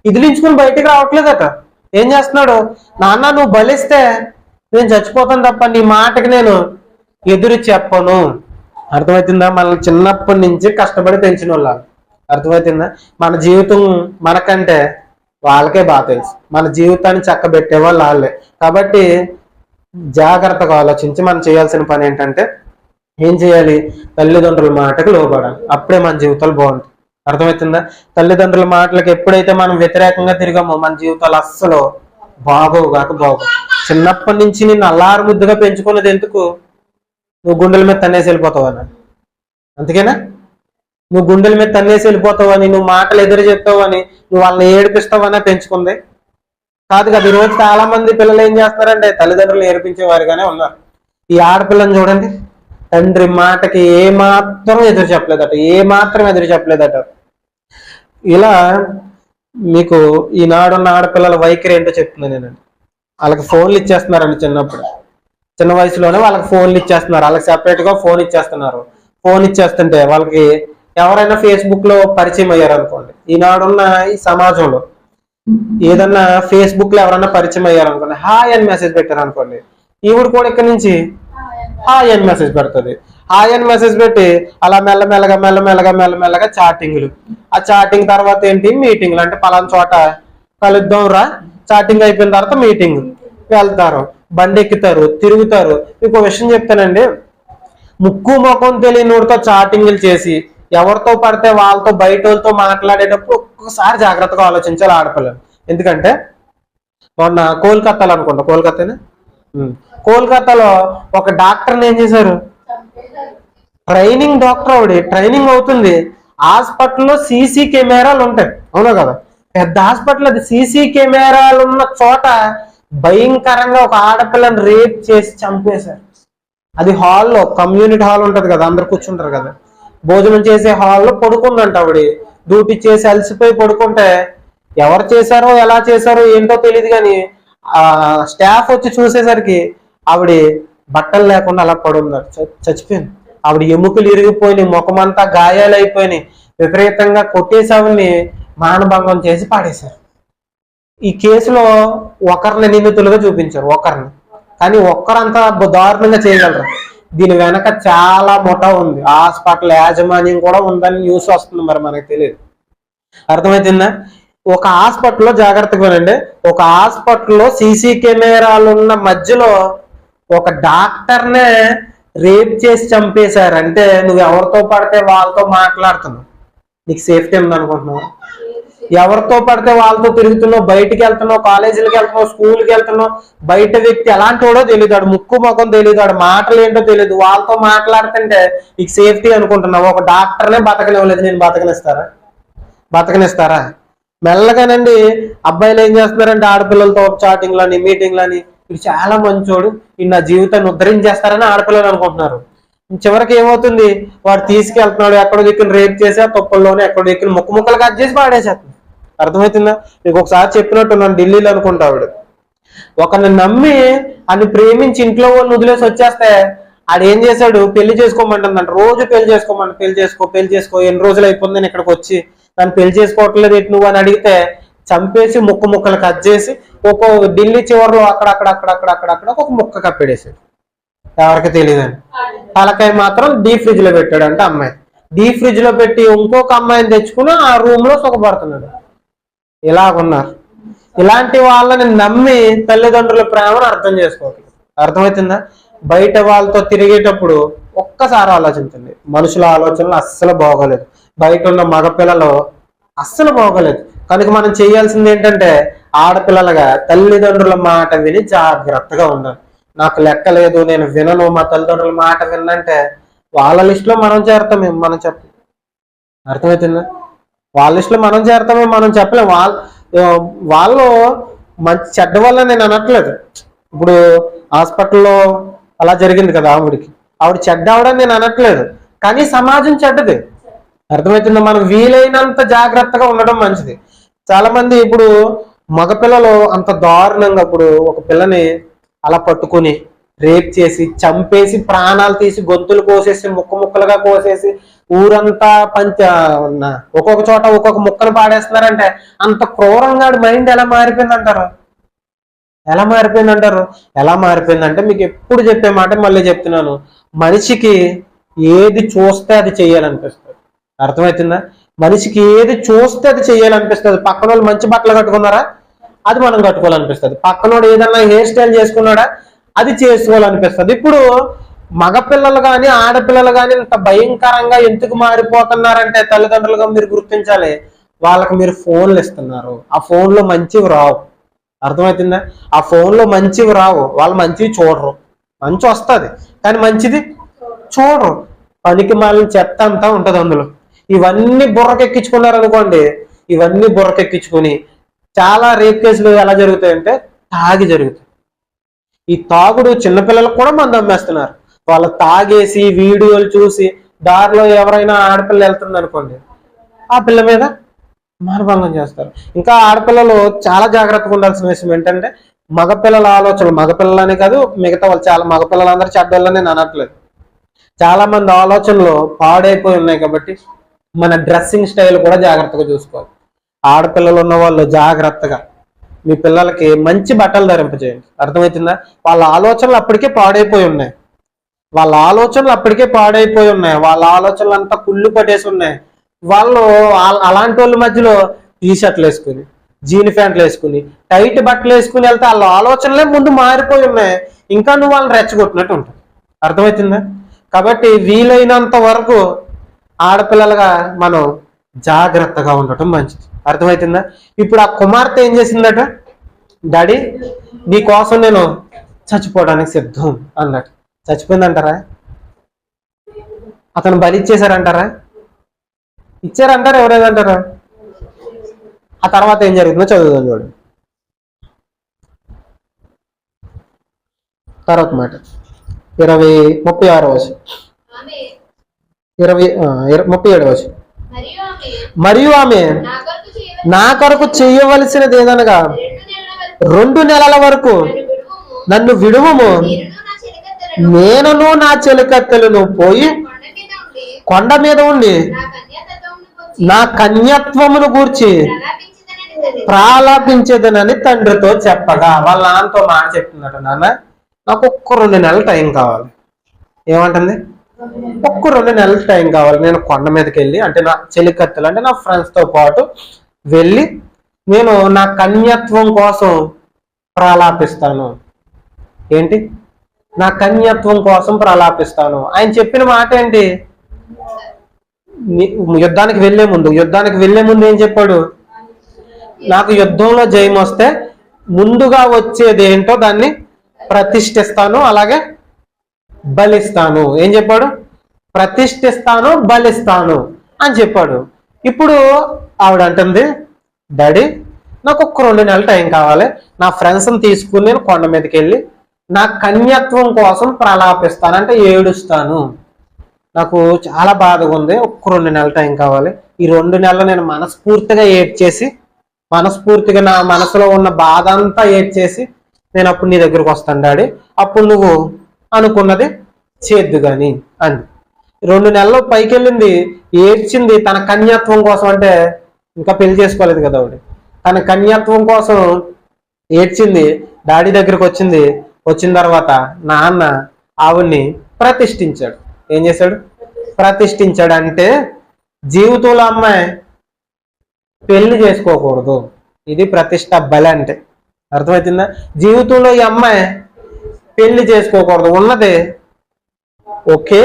విదిలించుకుని బయటికి రావట్లేదట. ఏం చేస్తున్నాడు, నాన్న నువ్వు బలిస్తే నేను చచ్చిపోతాను తప్ప నీ మాటకి నేను ఎదురు చెప్పను. అర్థమవుతుందా? మనల్ని చిన్నప్పటి నుంచి కష్టపడి పెంచిన వాళ్ళ. అర్థమవుతుందా? మన జీవితం మనకంటే వాళ్ళకే బాగా తెలుసు, మన జీవితాన్ని చక్కబెట్టే వాళ్ళు వాళ్ళే. కాబట్టి జాగ్రత్తగా ఆలోచించి మనం చేయాల్సిన పని ఏంటంటే, ఏం చేయాలి, తల్లిదండ్రుల మాటకు లోబడాలి. అప్పుడే మన జీవితాలు బాగుంటాయి. అర్థమవుతుందా? తల్లిదండ్రుల మాటలకు ఎప్పుడైతే మనం వ్యతిరేకంగా తిరిగామో మన జీవితాలు అస్సలు బాగోగాక బాగోవు. చిన్నప్పటి నుంచి నిన్ను అల్లారు ముద్దుగా పెంచుకున్నది ఎందుకు, నువ్వు గుండెల మీద తన్నేసి వెళ్ళిపోతావని. అందుకేనా? నువ్వు గుండెల మీద తన్నేసి వెళ్ళిపోతావని, నువ్వు మాటలు ఎదురు చెప్తావని, నువ్వు వాళ్ళని ఏడిపిస్తావనే పెంచుకుంది కాదు కదా. ఈరోజు చాలా మంది పిల్లలు ఏం చేస్తారంటే తల్లిదండ్రులు ఏడిపించేవారుగానే ఉన్నారు. ఈ ఆడపిల్లని చూడండి, తండ్రి మాటకి ఏమాత్రం ఎదురు చెప్పలేదట. ఇలా మీకు ఈనాడున్న ఆడపిల్లల వైఖరి ఏంటో చెప్తున్నాను నేనండి. వాళ్ళకి ఫోన్లు ఇచ్చేస్తున్నారండి చిన్న వయసులోనే వాళ్ళకి ఫోన్లు ఇచ్చేస్తున్నారు, వాళ్ళకి సెపరేట్ గా ఫోన్ ఇచ్చేస్తున్నారు. ఫోన్ ఇచ్చేస్తుంటే వాళ్ళకి ఎవరైనా ఫేస్బుక్ లో పరిచయం అయ్యారు అనుకోండి, ఈనాడున్న ఈ సమాజంలో ఏదన్నా ఫేస్బుక్ లో ఎవరైనా పరిచయం అయ్యారు అనుకోండి, హాయ్ అని మెసేజ్ పెట్టారు అనుకోండి, ఈవిడ కూడా ఇక్కడ నుంచి హాయ్ అని మెసేజ్ పెడుతుంది. హాయ్ అని మెసేజ్ పెట్టి అలా మెల్లమెల్లగా చాటింగ్లు. ఆ చాటింగ్ తర్వాత ఏంటి, మీటింగ్లు. అంటే పలానా చోట కలుద్దాం రా, చాటింగ్ అయిపోయిన తర్వాత మీటింగ్ వెళ్తారు, బండి ఎక్కుతారు, తిరుగుతారు. మీకు విషయం చెప్తానండి, ముక్కు ముఖం తెలియనితో చాటింగ్లు చేసి ఎవరితో పడితే వాళ్ళతో బయట వాళ్ళతో మాట్లాడేటప్పుడు ఒక్కొక్కసారి జాగ్రత్తగా ఆలోచించాలి ఆడపిల్లలు. ఎందుకంటే మొన్న కోల్కతాలో అనుకుంటా, కోల్కతాలో ఒక డాక్టర్ని ఏం చేశారు, ట్రైనింగ్ డాక్టర్, ఆవిడ ట్రైనింగ్ అవుతుంది. హాస్పిటల్లో సీసీ కెమెరాలు ఉంటాయి. అవునా కదా? పెద్ద హాస్పిటల్ అది. సీసీ కెమెరాలు ఉన్న చోట భయంకరంగా ఒక ఆడపిల్లని రేప్ చేసి చంపేశారు. అది హాల్లో, కమ్యూనిటీ హాల్ ఉంటది కదా, అందరు కూర్చుంటారు కదా, భోజనం చేసే హాల్లో పడుకుందంట ఆవిడ. డ్యూటీ చేసి అలసిపోయి పడుకుంటే ఎవరు చేశారో ఎలా చేశారో ఏంటో తెలియదు, కానీ ఆ స్టాఫ్ వచ్చి చూసేసరికి ఆవిడ బట్టలు లేకుండా అలా పడున్నారు, చచ్చిపోయింది. ఆవిడ ఎముకలు ఇరిగిపోయినాయి, ముఖమంతా గాయాలైపోయినాయి, విపరీతంగా కొట్టేసి ఆవిడ్ని మానభంగం చేసి పాడేశారు. ఈ కేసులో ఒకరిని నిందితులుగా చూపించారు, ఒకరిని, కానీ ఒక్కరంతా దారుణంగా చేయగలరు. దీని వెనక చాలా ముఠా ఉంది, హాస్పిటల్ యాజమాన్యం కూడా ఉందని న్యూస్ వస్తుంది, మరి మనకు తెలియదు. అర్థమవుతుందా? ఒక హాస్పిటల్లో జాగ్రత్తగా వినండి, ఒక హాస్పిటల్లో సీసీ కెమెరాలు ఉన్న మధ్యలో ఒక డాక్టర్నే రేప్ చేసి చంపేశారు. అంటే నువ్వు ఎవరితో పడితే వాళ్ళతో మాట్లాడుతున్నావు, నీకు సేఫ్టీ ఉందనుకుంటున్నావు? ఎవరితో పడితే వాళ్ళతో తిరుగుతున్నావు, బయటికి వెళ్తున్నావు, కాలేజీలకు వెళ్తున్నావు, స్కూల్కి వెళ్తున్నావు, బయట వ్యక్తి ఎలాంటి వాడో తెలియదు, వాడు ముక్కు ముఖం తెలియదు, వాడు మాటలు ఏంటో తెలియదు, వాళ్ళతో మాట్లాడుతుంటే నీకు సేఫ్టీ అనుకుంటున్నావు. ఒక డాక్టర్నే బతకనివ్వలేదు, నేను బతకనిస్తారా? మెల్లగానండి అబ్బాయిలు ఏం చేస్తున్నారంటే ఆడపిల్లలతో చాటింగ్లని, మీటింగ్లని, ఇది చాలా మంచోడు, ఈ నా జీవితాన్ని ఉద్ధరించేస్తారని ఆడపిల్లలు అనుకుంటున్నారు. చివరికి ఏమవుతుంది, వాడు తీసుకెళ్తున్నాడు, ఎక్కడో దిక్కులు రేప్ చేసి ఆ తొప్పల్లోనే ఎక్కడో దిక్కులు ముక్కలు కట్ చేసి పాడేసేస్తుంది. అర్థమవుతుందా? మీకు ఒకసారి చెప్పినట్టు నన్ను ఢిల్లీలో అనుకుంటా, ఆవిడ ఒకరిని నమ్మి అని ప్రేమించి ఇంట్లో వాళ్ళు వదిలేసి వచ్చేస్తే ఆడేం చేశాడు, పెళ్లి చేసుకోమంటుందంట, రోజు పెళ్లి చేసుకో, ఎన్ని రోజులు అయిపోయిందని ఇక్కడికి వచ్చి దాన్ని పెళ్లి చేసుకోవట్లేదు ఎటు నువ్వు అని అడిగితే చంపేసి ముక్కలు కట్ చేసి ఒక ఢిల్లీ చివరిలో అక్కడక్కడ ఒక ముక్క కప్పెడేసాడు, ఎవరికి తెలియదని. తలకాయ మాత్రం డీప్ ఫ్రిడ్జ్ లో పెట్టాడు. అంటే అమ్మాయి డీప్ ఫ్రిడ్జ్ లో పెట్టి ఇంకొక అమ్మాయిని తెచ్చుకుని ఆ రూమ్ లో సుఖపడుతున్నాడు. ఇలాగున్నారు. ఇలాంటి వాళ్ళని నమ్మి తల్లిదండ్రుల ప్రేమను అర్థం చేసుకోవట్లేదు. అర్థమవుతుందా? బయట వాళ్ళతో తిరిగేటప్పుడు ఒక్కసారి ఆలోచించండి, మనుషుల ఆలోచనలు అస్సలు బాగోలేదు, బయట ఉన్న మగపిల్లలు అస్సలు బాగోలేదు. కనుక మనం చేయాల్సింది ఏంటంటే ఆడపిల్లలుగా తల్లిదండ్రుల మాట విని జాగ్రత్తగా ఉండాలి. నాకు లెక్క లేదు, నేను వినను, మా తల్లిదండ్రుల మాట విన్నంటే వాళ్ళ లిస్టులో మనం చేరతామేమో, మనం చెప్పలేం. అర్థమవుతుందా? వాళ్ళ లిస్టులో మనం చేరతామేమో, మనం చెప్పలేం. వాళ్ళు మంచి చెడ్డ వల్ల నేను అనట్లేదు. ఇప్పుడు హాస్పిటల్లో అలా జరిగింది కదా, ఆవిడ చెడ్డ అవడం నేను అనట్లేదు, కానీ సమాజం చెడ్డది. అర్థమవుతుందా? మనం వీలైనంత జాగ్రత్తగా ఉండడం మంచిది. చాలా మంది ఇప్పుడు మగపిల్లలు అంత దారుణంగా, ఇప్పుడు ఒక పిల్లని అలా పట్టుకుని రేప్ చేసి చంపేసి ప్రాణాలు తీసి గొంతులు కోసేసి ముక్కలుగా కోసేసి ఊరంతా ఒక్కొక్క చోట ఒక్కొక్క ముక్కను పాడేస్తున్నారంటే అంత క్రూరంగా మైండ్ ఎలా మారిపోయిందంటారు? ఎలా మారిపోయిందంటే మీకు ఎప్పుడు చెప్పే మాట మళ్ళీ చెప్తున్నాను, మనిషికి ఏది చూస్తే అది చెయ్యాలనిపిస్తుంది. అర్థమవుతుందా? మనిషికి ఏది చూస్తే అది చెయ్యాలనిపిస్తుంది. పక్కన వాళ్ళు మంచి బట్టలు కట్టుకున్నారా, అది మనం కట్టుకోవాలనిపిస్తుంది. పక్కనోడు ఏదన్నా హెయిర్ స్టైల్ చేసుకున్నాడా, అది చేసుకోవాలనిపిస్తుంది. ఇప్పుడు మగపిల్లలు కానీ ఆడపిల్లలు కానీ ఇంత భయంకరంగా ఎందుకు మారిపోతున్నారంటే తల్లిదండ్రులుగా మీరు గుర్తించాలి, వాళ్ళకి మీరు ఫోన్లు ఇస్తున్నారు, ఆ ఫోన్లో మంచివి రావు. అర్థమవుతుందా? ఆ ఫోన్లో మంచివి రావు, వాళ్ళు మంచివి చూడరు. మంచి వస్తుంది కానీ మంచిది చూడరు, పనికి మాలిన చెత్త అంతా ఉంటుంది అందులో. ఇవన్నీ బుర్రకెక్కించుకున్నారు అనుకోండి, ఇవన్నీ బుర్రకెక్కించుకుని చాలా రేప్ కేసులు ఎలా జరుగుతాయంటే తాగి జరుగుతాయి. ఈ తాగుడు చిన్నపిల్లలకు కూడా మందు అమ్మేస్తున్నారు. వాళ్ళు తాగేసి వీడియోలు చూసి దారిలో ఎవరైనా ఆడపిల్ల వెళ్తుంది అనుకోండి, ఆ పిల్ల మీద మానభంగం చేస్తారు. ఇంకా ఆడపిల్లలు చాలా జాగ్రత్తగా ఉండాల్సిన విషయం ఏంటంటే మగపిల్లల ఆలోచనలు, మగపిల్లలని కాదు మిగతా వాళ్ళు, చాలా మగపిల్లలందరూ చెడ్డోళ్ళని నేను అనట్లేదు, చాలా మంది ఆలోచనలు పాడైపోయి ఉన్నాయి. కాబట్టి మన డ్రెస్సింగ్ స్టైల్ కూడా జాగ్రత్తగా చూసుకోవాలి. ఆడపిల్లలు ఉన్న వాళ్ళు జాగ్రత్తగా మీ పిల్లలకి మంచి బట్టలు ధరింపజేయండి. అర్థమవుతుందా? వాళ్ళ ఆలోచనలు అప్పటికే పాడైపోయి ఉన్నాయి, వాళ్ళ ఆలోచనలు అంతా కుళ్ళు పట్టేసి ఉన్నాయి. వాళ్ళు అలాంటి వాళ్ళ మధ్యలో టీ షర్ట్లు వేసుకుని, జీన్ ప్యాంట్లు వేసుకుని, టైట్ బట్టలు వేసుకుని వెళ్తే వాళ్ళ ఆలోచనలే ముందు మారిపోయి ఉన్నాయి. ఇంకా నువ్వు వాళ్ళని రెచ్చగొట్టినట్టు ఉంటుంది. అర్థమవుతుందా? కాబట్టి వీలైనంత వరకు ఆడపిల్లలుగా మనం జాగ్రత్తగా ఉండటం మంచిది. అర్థమవుతుందా? ఇప్పుడు ఆ కుమార్తె ఏం చేసిందట, డాడీ నీ కోసం నేను చచ్చిపోవడానికి సిద్ధం అన్నట్టు. చచ్చిపోయిందంటారా? అతను బలి ఇచ్చేశారంటారా? ఇచ్చారంటారా? ఎవరేదంటారా? ఆ తర్వాత ఏం జరుగుతుందో చదువుదాం చూడండి. తర్వాత మాట 36వ వచనం, 37వ వచనం. మరియు ఆమె నా కొరకు చేయవలసినది ఏదనగా 2 నెలల వరకు నన్ను విడువము, నేనును నా చెలికత్తెలను పోయి కొండ మీద ఉండి నా కన్యత్వమును గూర్చి ప్రాలాపించేదనని తండ్రితో చెప్పగా, వాళ్ళ నాన్నతో మాట చెప్తున్నట్టు, నాన్న నాకు ఒక్క 2 నెలలు టైం కావాలి. ఏమంటుంది? ఒక్క 2 నెలలు టైం కావాలి. నేను కొండ మీదకి వెళ్ళి, అంటే నా చెలికత్తెలు అంటే నా ఫ్రెండ్స్తో పాటు వెళ్ళి నేను నా కన్యత్వం కోసం ప్రలాపిస్తాను. ఏంటి? నా కన్యత్వం కోసం ప్రలాపిస్తాను. ఆయన చెప్పిన మాట ఏంటి? యుద్ధానికి వెళ్లే ముందు ఏం చెప్పాడు? నాకు యుద్ధంలో జయం వస్తే ముందుగా వచ్చేది ఏంటో దాన్ని ప్రతిష్ఠిస్తాను, అలాగే బలిస్తాను. ఏం చెప్పాడు? ప్రతిష్ఠిస్తాను, బలిస్తాను అని చెప్పాడు. ఇప్పుడు ఆవిడ అంటుంది, డాడీ నాకు ఒక్క 2 నెలలు టైం కావాలి. నా ఫ్రెండ్స్ని తీసుకుని నేను కొండ మీదకి వెళ్ళి నా కన్యత్వం కోసం ప్రలాపిస్తాను, అంటే ఏడుస్తాను. నాకు చాలా బాధగా ఉంది. ఒక్క 2 నెలలు టైం కావాలి. ఈ 2 నెలలు నేను మనస్ఫూర్తిగా ఏడ్చేసి, మనస్ఫూర్తిగా నా మనసులో ఉన్న బాధ అంతా ఏడ్చేసి నేను అప్పుడు నీ దగ్గరకు వస్తాను డాడీ. అప్పుడు నువ్వు అనుకున్నది చేద్దు గాని అంది. 2 నెలలు పైకి వెళ్ళింది, ఏడ్చింది తన కన్యత్వం కోసం. అంటే ఇంకా పెళ్లి చేసుకోలేదు కదా ఆవిడ. తన కన్యత్వం కోసం ఏడ్చింది, డాడీ దగ్గరకు వచ్చింది. వచ్చిన తర్వాత నాన్న ఆవిడ్ని ప్రతిష్ఠించాడు. ఏం చేశాడు? ప్రతిష్ఠించాడు. అంటే జీవితంలో అమ్మాయి పెళ్లి చేసుకోకూడదు, ఇది ప్రతిష్ట బలి. అంటే అర్థమవుతుందా? జీవితంలో ఈ అమ్మాయి పెళ్లి చేసుకోకూడదు. ఉన్నదే ఒకే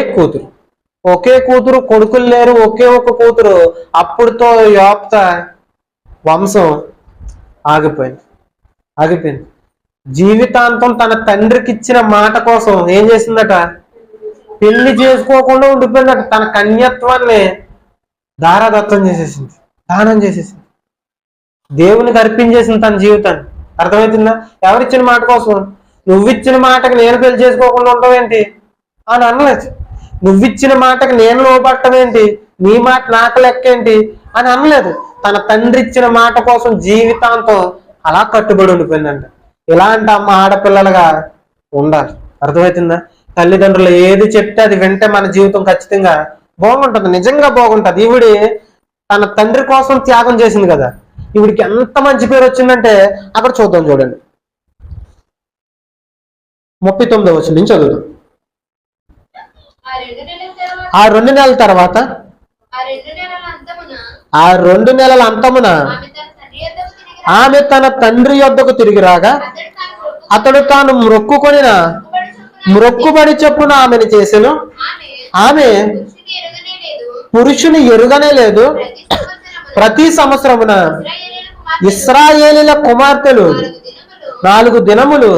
కూతురు, కొడుకులు లేరు, ఒకే ఒక కూతురు. అప్పుడుతో యోప్త వంశం ఆగిపోయింది. జీవితాంతం తన తండ్రికి ఇచ్చిన మాట కోసం ఏం చేసిందట? పెళ్లి చేసుకోకుండా ఉండిపోయిందట. తన కన్యత్వాన్ని దానం చేసేసింది, దేవునికి అర్పించేసింది తన జీవితాన్ని. అర్థమవుతుందా? ఎవరిచ్చిన మాట కోసం? నువ్విచ్చిన మాటకి నేను పెళ్లి చేసుకోకుండా ఉండవేంటి అని అనలేదు. నువ్విచ్చిన మాటకి నేను లోబట్టమేంటి, నీ మాట నాకు లెక్కేంటి అని అనలేదు. తన తండ్రి ఇచ్చిన మాట కోసం జీవితాంతం అలా కట్టుబడి ఉండిపోయిందంట. ఇలాంటి అమ్మ ఆడపిల్లలుగా ఉండాలి. అర్థమవుతుందా? తల్లిదండ్రులు ఏది చెప్తే అది వింటే మన జీవితం ఖచ్చితంగా బాగుంటుంది, నిజంగా బాగుంటుంది. ఈవిడి తన తండ్రి కోసం త్యాగం చేసింది కదా, ఈవిడికి ఎంత మంచి పేరు వచ్చిందంటే అక్కడ చూద్దాం, చూడండి. 39వ వచనం నుంచి చదువుదాం. ఆ 2 నెలల తర్వాత, ఆ 2 నెలల అంతమున ఆమె తన తండ్రి యొద్దకు తిరిగి రాగా, అతడు తాను మ్రొక్కుబడి చొప్పున ఆమెను చేసెను. ఆమె పురుషుని ఎరుగనే లేదు. ప్రతి సంవత్సరమున ఇశ్రాయేలీల కుమార్తెలు 4 దినములు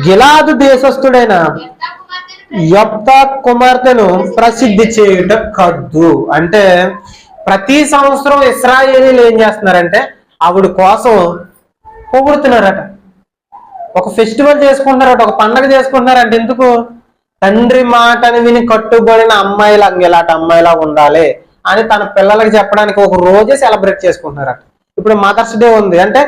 గిలాదు దేశస్థుడైన యెఫ్తా కుమార్తెను ప్రసిద్ధి చేయుట కద్దు. అంటే ప్రతి సంవత్సరం ఇశ్రాయేలీలు ఏం చేస్తున్నారంటే ఆవిడ కోసం పొగుడుతున్నారట, ఒక ఫెస్టివల్ చేసుకుంటున్నారట, ఒక పండగ చేసుకుంటున్నారంటే ఎందుకు? తండ్రి మాటని విని కట్టుబడిన అమ్మాయిలా, ఇలాంటి అమ్మాయిలా ఉండాలి అని తన పిల్లలకి చెప్పడానికి ఒక రోజే సెలబ్రేట్ చేసుకుంటున్నారట. ఇప్పుడు మదర్స్ డే ఉంది అంటే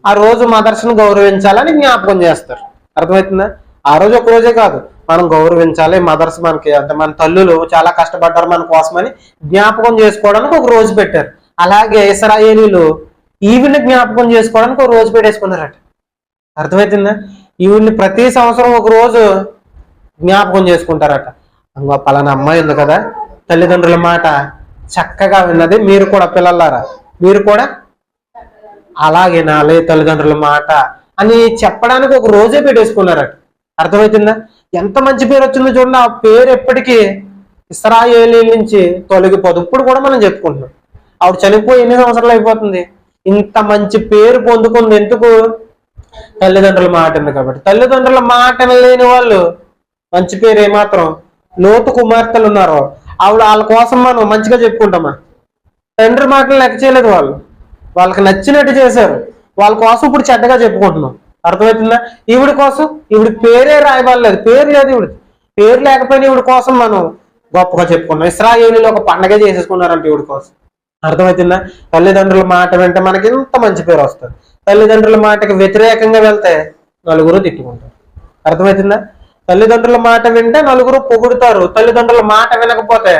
ఆ రోజు మదర్స్ను గౌరవించాలని జ్ఞాపకం చేస్తారు. అర్థమవుతుందా? ఆ రోజు ఒక రోజే కాదు, మనం గౌరవించాలి. మదర్స్ మనకి అంటే మన తల్లులు చాలా కష్టపడ్డారు మన కోసమని జ్ఞాపకం చేసుకోవడానికి ఒక రోజు పెట్టారు. అలాగే ఇశ్రాయేలీలు ఈవిని జ్ఞాపకం చేసుకోవడానికి ఒక రోజు పెట్టేసుకున్నారట. అర్థమవుతుందా? ఈవిని ప్రతి సంవత్సరం ఒక రోజు జ్ఞాపకం చేసుకుంటారట. ఇంకో పలానా అమ్మాయి ఉంది కదా, తల్లిదండ్రుల మాట చక్కగా విన్నది, మీరు కూడా పిల్లలారా మీరు కూడా అలాగే నాలే తల్లిదండ్రుల మాట అని చెప్పడానికి ఒక రోజే పెట్టేసుకున్నారట. అర్థమవుతుందా? ఎంత మంచి పేరు వచ్చిందో చూడండి. ఆ పేరు ఎప్పటికీ ఇశ్రాయేలీ నుంచి తొలగిపోదు. ఇప్పుడు కూడా మనం చెప్పుకుంటున్నాం. ఆవిడ చనిపోయి ఎన్ని సంవత్సరాలు అయిపోతుంది, ఇంత మంచి పేరు పొందుకుంది ఎందుకు? తల్లిదండ్రుల మాట ఉంది కాబట్టి. తల్లిదండ్రుల మాట లేని వాళ్ళు మంచి పేరు ఏమాత్రం. లోతు కుమార్తెలు ఉన్నారు, వాళ్ళ కోసం మనం మంచిగా చెప్పుకుంటామా? తండ్రి మాటలు లెక్క చేయలేదు, వాళ్ళకి నచ్చినట్టు చేశారు, వాళ్ళ కోసం ఇప్పుడు చెడ్డగా చెప్పుకుంటున్నాం. అర్థమవుతుందా? ఈవిడి కోసం ఈవిడి పేరే రాయబడలేదు, పేరు లేదు ఈవిడి. పేరు లేకపోయినా ఈవిడి కోసం మనం గొప్పగా చెప్పుకున్నాం. ఇశ్రాయేలీలు ఒక పండగ చేసేసుకున్నారంటే ఈవిడి కోసం. అర్థమవుతుందా? తల్లిదండ్రుల మాట వెంటే మనకి ఇంత మంచి పేరు వస్తుంది. తల్లిదండ్రుల మాటకి వ్యతిరేకంగా వెళ్తే నలుగురు తిట్టుకుంటారు. అర్థమవుతుందా? తల్లిదండ్రుల మాట వింటే నలుగురు పొగుడుతారు, తల్లిదండ్రుల మాట వినకపోతే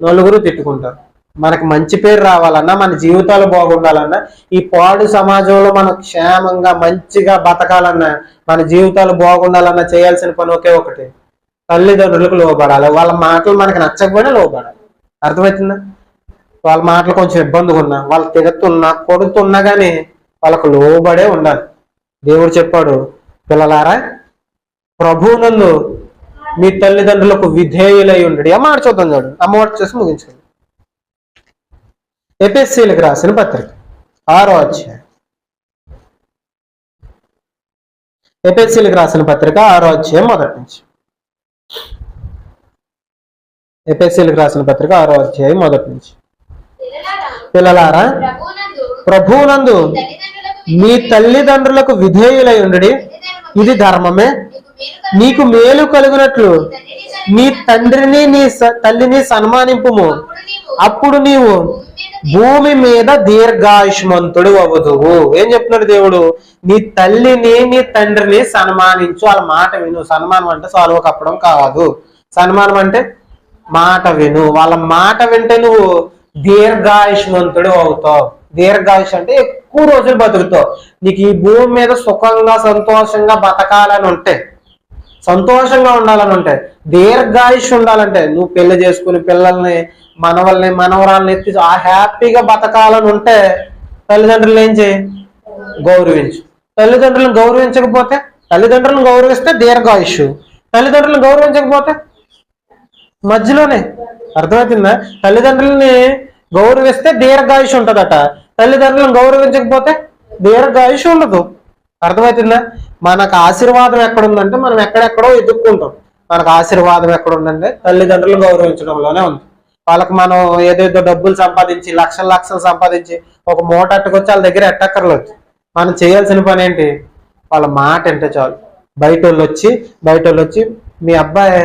నలుగురు తిట్టుకుంటారు. మనకు మంచి పేరు రావాలన్నా, మన జీవితాలు బాగుండాలన్నా, ఈ పాడు సమాజంలో మనం క్షేమంగా మంచిగా బతకాలన్నా, మన జీవితాలు బాగుండాలన్నా చేయాల్సిన పని ఒకే ఒకటి, తల్లిదండ్రులకు లోబడాలి. వాళ్ళ మాటలు మనకి నచ్చకపోయినా లోబడాలి. అర్థమవుతుందా? వాళ్ళ మాటలు కొంచెం ఇబ్బందిగా ఉన్నా, వాళ్ళు తిడుతున్నా కొడుతున్నా కానీ వాళ్ళకు లోబడే ఉండాలి. దేవుడు చెప్పాడు, పిల్లలారా ప్రభువునందు మీ తల్లిదండ్రులకు విధేయులై ఉండడు. ఆ మాట చూద్దాం చూడు, అమ్మవాడు చూసి ముగించుకోండి. ఎఫెసీయులకు రాసిన పత్రిక 6వ అధ్యాయం. ఎఫెసీయులకు రాసిన పత్రిక 6వ అధ్యాయం మొదటి నుంచి. ఎఫెసీయులకు రాసిన పత్రిక 6వ అధ్యాయం మొదటి నుంచి. పిల్లలారా ప్రభువునందు మీ తల్లిదండ్రులకు విధేయులై ఉండడి, ఇది ధర్మమే. నీకు మేలు కలుగునట్లు నీ తండ్రిని నీ తల్లిని సన్మానింపుము, అప్పుడు నీవు భూమి మీద దీర్ఘాయుష్మంతుడు అవ్వదువు. ఏం చెప్తున్నాడు దేవుడు? నీ తల్లిని నీ తండ్రిని సన్మానించు. వాళ్ళ మాట విను. సన్మానం అంటే సాల్వ కప్పడం కాదు. సన్మానం అంటే మాట విను. వాళ్ళ మాట వింటే నువ్వు దీర్ఘాయుష్మంతుడు అవుతావు. దీర్ఘాయుష్ అంటే ఎక్కువ రోజులు బతుకుతావు. నీకు ఈ భూమి మీద సుఖంగా సంతోషంగా బతకాలని ఉంటే, సంతోషంగా ఉండాలని ఉంటే, దీర్ఘాయుష్ ఉండాలంటే, నువ్వు పెళ్లి చేసుకుని పిల్లల్ని మనవల్ని మనవరాలని ఎత్తి ఆ హ్యాపీగా బతకాలని ఉంటే తల్లిదండ్రులు ఏం చేయి? గౌరవించు. తల్లిదండ్రులను గౌరవించకపోతే, తల్లిదండ్రులను గౌరవిస్తే దీర్ఘాయుష్, తల్లిదండ్రులను గౌరవించకపోతే మధ్యలోనే. అర్థమవుతుందా? తల్లిదండ్రులని గౌరవిస్తే దీర్ఘాయుష్ ఉంటుందట, తల్లిదండ్రులను గౌరవించకపోతే దీర్ఘాయుష్ ఉండదు. అర్థమవుతుందా? మనకు ఆశీర్వాదం ఎక్కడుందంటే మనం ఎక్కడెక్కడో ఎదుక్కుంటాం. మనకు ఆశీర్వాదం ఎక్కడుందంటే తల్లిదండ్రులను గౌరవించడంలోనే ఉంది. వాళ్ళకి మనం ఏదేదో డబ్బులు సంపాదించి లక్షలు లక్షలు సంపాదించి ఒక మూట అట్టుకొచ్చి వాళ్ళ దగ్గర ఎట్టక్కర్లేదు. మనం చేయాల్సిన పని ఏంటి? వాళ్ళ మాట అంటే చాలు. బయట వాళ్ళు వచ్చి మీ అబ్బాయి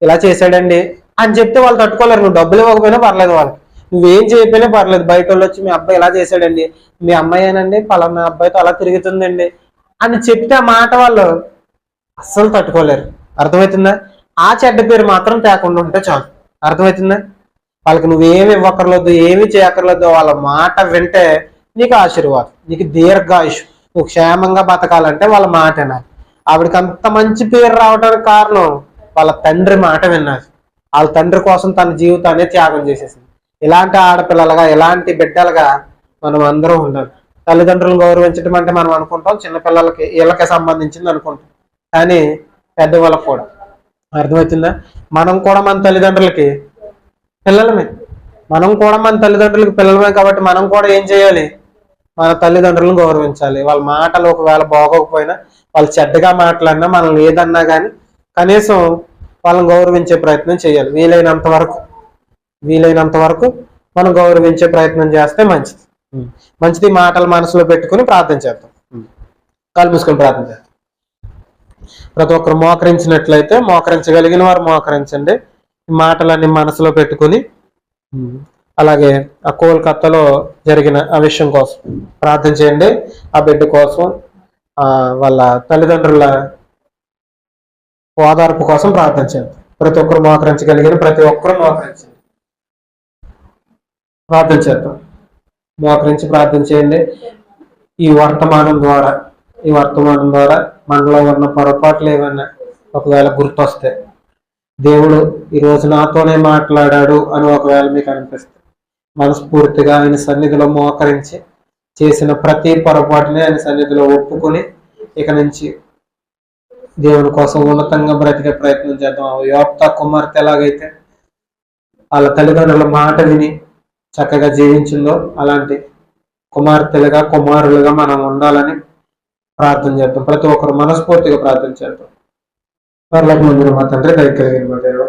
ఇలా చేశాడండి అని చెప్తే వాళ్ళు తట్టుకోలేరు. నువ్వు డబ్బులు ఇవ్వకపోయినా పర్లేదు, వాళ్ళకి నువ్వేం చేయకపోయినా పర్లేదు. బయట వాళ్ళు వచ్చి మీ అబ్బాయి ఇలా చేశాడండి, మీ అమ్మాయేనండి పలానా అబ్బాయితో అలా తిరుగుతుందండి అని చెప్తే ఆ మాట వాళ్ళు అస్సలు తట్టుకోలేరు. అర్థమవుతుందా? ఆ చెడ్డ పేరు మాత్రం తేకుండా ఉంటే చాలు. అర్థమవుతుందా? వాళ్ళకి నువ్వేమి ఇవ్వక్కర్లేదు, ఏమి చేయక్కర్లేదు. వాళ్ళ మాట వింటే నీకు ఆశీర్వాదం, నీకు దీర్ఘాయుష్. నువ్వు క్షేమంగా బతకాలంటే వాళ్ళ మాట వినాలి. ఆవిడకి అంత మంచి పేరు రావడానికి కారణం వాళ్ళ తండ్రి మాట విన్నది. వాళ్ళ తండ్రి కోసం తన జీవితాన్ని త్యాగం చేసేసింది. ఇలాంటి ఆడపిల్లలుగా, ఇలాంటి బిడ్డలుగా మనం అందరం ఉండాలి. తల్లిదండ్రులను గౌరవించడం అంటే మనం అనుకుంటాం చిన్నపిల్లలకి వీళ్ళకే సంబంధించింది అనుకుంటాం, కానీ పెద్దవాళ్ళకి కూడా. అర్థమవుతుందా? మనం కూడా మన తల్లిదండ్రులకి పిల్లలమే. మనం కూడా మన తల్లిదండ్రులకి పిల్లలమే. కాబట్టి మనం కూడా ఏం చేయాలి? మన తల్లిదండ్రులను గౌరవించాలి. వాళ్ళ మాటలు ఒకవేళ బాగోకపోయినా, వాళ్ళు చెడ్డగా మాట్లాడినా, మనల్ని ఏదన్నా కానీ కనీసం వాళ్ళని గౌరవించే ప్రయత్నం చేయాలి. వీలైనంత వరకు మనం గౌరవించే ప్రయత్నం చేస్తే మంచిది. మాటలు మనసులో పెట్టుకుని ప్రార్థన చేద్దాం. కాలు మూసుకొని ప్రార్థన చేద్దాం. ప్రతి ఒక్కరు మోకరించినట్లయితే మోకరించగలిగిన వారు మోకరించండి. మాటలన్నీ మనసులో పెట్టుకుని, అలాగే ఆ కోల్కత్తాలో జరిగిన ఆ విషయం కోసం ప్రార్థన చేయండి. ఆ బిడ్డ కోసం, వాళ్ళ తల్లిదండ్రుల ఓదార్పు కోసం ప్రార్థన చేద్దాం. ప్రతి ఒక్కరు మోకరించగలిగిన ప్రతి ఒక్కరు మోకరించండి, ప్రార్థన చేద్దాం. మోకరించి ప్రార్థన చేయండి. ఈ వర్తమానం ద్వారా మనలో ఉన్న పొరపాట్లు ఏమన్నా ఒకవేళ గుర్తొస్తే, దేవుడు ఈరోజు నాతోనే మాట్లాడాడు అని ఒకవేళ మీకు అనిపిస్తే, మనస్ఫూర్తిగా ఆయన సన్నిధిలో మోకరించి చేసిన ప్రతి పొరపాటుని ఆయన సన్నిధిలో ఒప్పుకొని ఇక నుంచి దేవుని కోసం ఉన్నతంగా బ్రతికే ప్రయత్నం చేద్దాం. యోప్తా కుమార్తె ఎలాగైతే వాళ్ళ తల్లిదండ్రుల మాట విని చక్కగా జీవించిందో, అలాంటి కుమార్తెలుగా కుమారులుగా మనం ఉండాలని ప్రార్థన చేద్దాం. ప్రతి ఒక్కరు మనస్ఫూర్తిగా ప్రార్థన చేద్దాం. పరలోక మందిరం మా తండ్రి, దయ కలిగిన మా దేవ,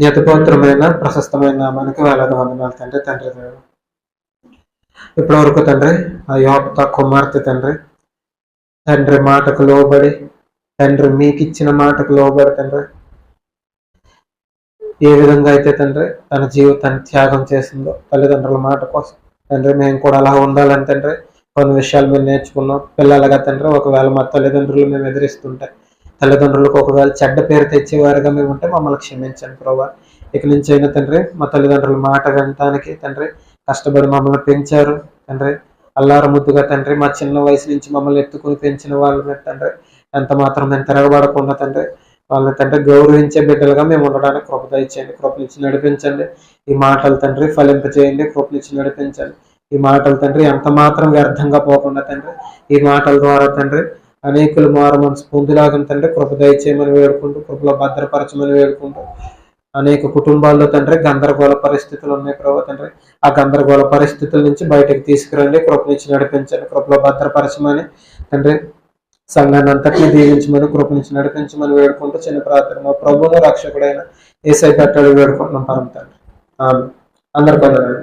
నీతిపవిత్రమైన ప్రశస్తమైన నామానికి వేలాది వందనాలు తండ్రి. దేవ, ఇప్పటి వరకు తండ్రి ఆ యోప్తా కుమార్తె తండ్రి తండ్రి మాటకు లోబడి, తండ్రి మీకు ఇచ్చిన మాటకు లోబడి తండ్రి ఏ విధంగా అయితే తండ్రి తన జీవితాన్ని త్యాగం చేసిందో తల్లిదండ్రుల మాట కోసం తండ్రి మేము కూడా అలా ఉండాలని తండ్రి కొన్ని విషయాలు మేము నేర్చుకున్నాం. పిల్లలుగా తండ్రి ఒకవేళ మా తల్లిదండ్రులు మేము ఎదిరిస్తుంటే, తల్లిదండ్రులకు ఒకవేళ చెడ్డ పేరు తెచ్చేవారుగా మేము ఉంటే మమ్మల్ని క్షమించండి ప్రభా. ఇక నుంచి అయినా తండ్రి మా తల్లిదండ్రుల మాట వినటానికి తండ్రి కష్టపడి మమ్మల్ని పెంచారు తండ్రి. అల్లార ముద్దుగా తండ్రి మా చిన్న వయసు నుంచి మమ్మల్ని ఎత్తుకుని పెంచిన వాళ్ళ మీద తండ్రి ఎంత మాత్రం మేము తిరగబడకుండా తండ్రి వాళ్ళని తండ్రి గౌరవించే బిడ్డలుగా మేము ఉండడానికి కృప దయచేయండి, కృపనిచ్చి నడిపించండి. ఈ మాటలు తండ్రి ఫలింపజేయండి, కృపనిచ్చి నడిపించండి. ఈ మాటలు తండ్రి ఎంత మాత్రం వ్యర్థంగా పోకుండా తండ్రి ఈ మాటల ద్వారా తండ్రి అనేకులు మారు మనసు పొందులాగని తండ్రి కృప దయచేయమని వేడుకుంటూ, కృపలో భద్రపరచమని వేడుకుంటూ, అనేక కుటుంబాల్లో తండ్రి గందరగోళ పరిస్థితులు ఉన్నాయి ప్రభు తండ్రి. ఆ గందరగోళ పరిస్థితుల నుంచి బయటకు తీసుకురండి, కృపనిచ్చి నడిపించండి, కృపలో భద్రపరచమని తండ్రి సంఘాన్ని అంతటినీ దీవించమని కృపనిచ్చి నడిపించమని వేడుకుంటూ చిన్న ప్రార్థన మా ప్రభువును రక్షకుడైన యేసయ్య పేరట వేడుకుంటున్నాం పరమ తండ్రి. ఆమేన్. అందరికీ వందనాలు.